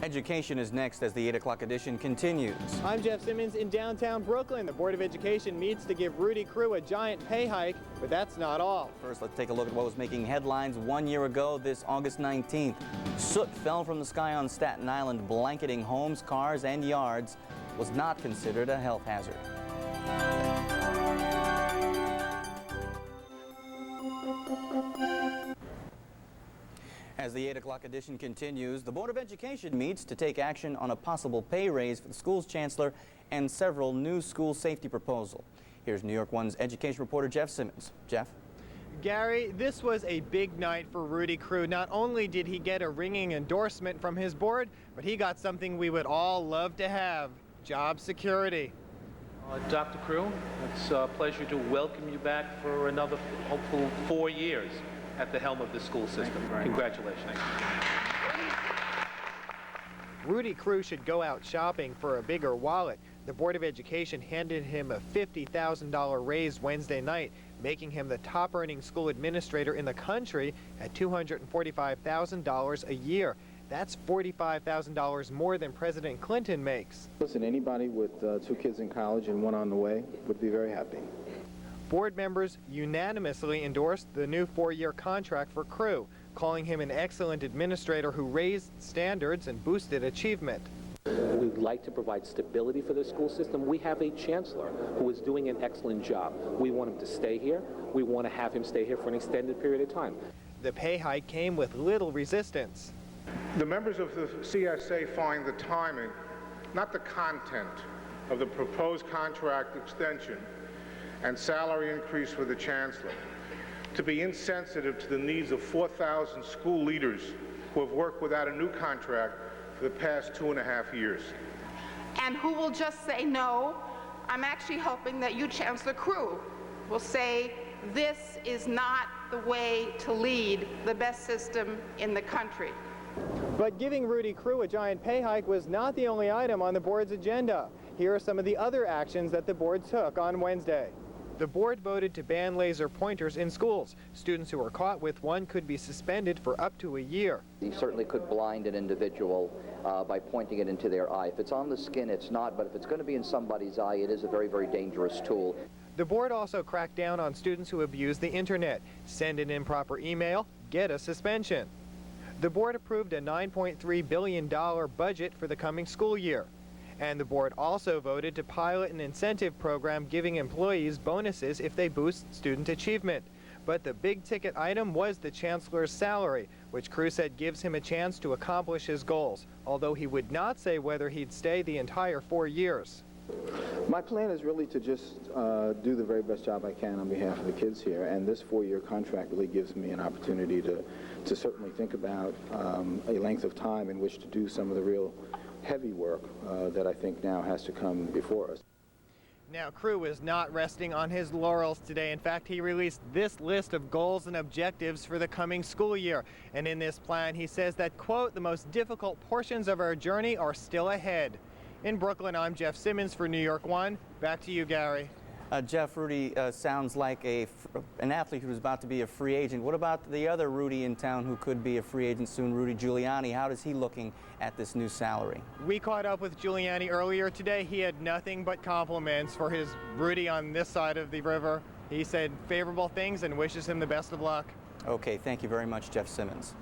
Education is next as the 8 o'clock edition continues. I'm Jeff Simmons in downtown Brooklyn. The Board of Education meets to give Rudy Crew a giant pay hike, but that's not all. First, let's take a look at what was making headlines 1 year ago, this August 19th. Soot fell from the sky on Staten Island, blanketing homes, cars, and yards. Was not considered a health hazard. As the 8 o'clock edition continues, the Board of Education meets to take action on a possible pay raise for the school's chancellor and several new school safety proposals. Here's New York 1's education reporter Jeff Simmons. Jeff? Gary, this was a big night for Rudy Crew. Not only did he get a ringing endorsement from his board, but he got something we would all love to have: job security. Dr. Crew, it's a pleasure to welcome you back for another hopeful 4 years at the helm of the school system. Congratulations. Rudy Crew should go out shopping for a bigger wallet. The Board of Education handed him a $50,000 raise Wednesday night, making him the top-earning school administrator in the country at $245,000 a year. That's $45,000 more than President Clinton makes. Listen, anybody with 2 kids in college and 1 on the way would be very happy. Board members unanimously endorsed the new 4-year contract for Crew, calling him an excellent administrator who raised standards and boosted achievement. We'd like to provide stability for the school system. We have a chancellor who is doing an excellent job. We want him to stay here. We want to have him stay here for an extended period of time. The pay hike came with little resistance. The members of the CSA find the timing, not the content, of the proposed contract extension and salary increase for the chancellor to be insensitive to the needs of 4,000 school leaders who have worked without a new contract for the past 2.5 years. And who will just say no. I'm actually hoping that you, Chancellor Crew, will say this is not the way to lead the best system in the country. But giving Rudy Crew a giant pay hike was not the only item on the board's agenda. Here are some of the other actions that the board took on Wednesday. The board voted to ban laser pointers in schools. Students who are caught with one could be suspended for up to a year. You certainly could blind an individual by pointing it into their eye. If it's on the skin, it's not, but if it's going to be in somebody's eye, it is a very, very dangerous tool. The board also cracked down on students who abuse the internet. Send an improper email, get a suspension. The board approved a $9.3 billion budget for the coming school year. And the board also voted to pilot an incentive program giving employees bonuses if they boost student achievement. But the big ticket item was the chancellor's salary, which Crew said gives him a chance to accomplish his goals, although he would not say whether he'd stay the entire 4 years. My plan is really to just do the very best job I can on behalf of the kids here, and this 4-year contract really gives me an opportunity to certainly think about a length of time in which to do some of the real heavy work that I think now has to come before us. Now, Crew is not resting on his laurels today. In fact, he released this list of goals and objectives for the coming school year. And in this plan, he says that, quote, the most difficult portions of our journey are still ahead. In Brooklyn, I'm Jeff Simmons for New York 1. Back to you, Gary. Jeff, Rudy sounds like an athlete who's about to be a free agent. What about the other Rudy in town who could be a free agent soon, Rudy Giuliani? How is he looking at this new salary? We caught up with Giuliani earlier today. He had nothing but compliments for his Rudy on this side of the river. He said favorable things and wishes him the best of luck. Okay, thank you very much, Jeff Simmons.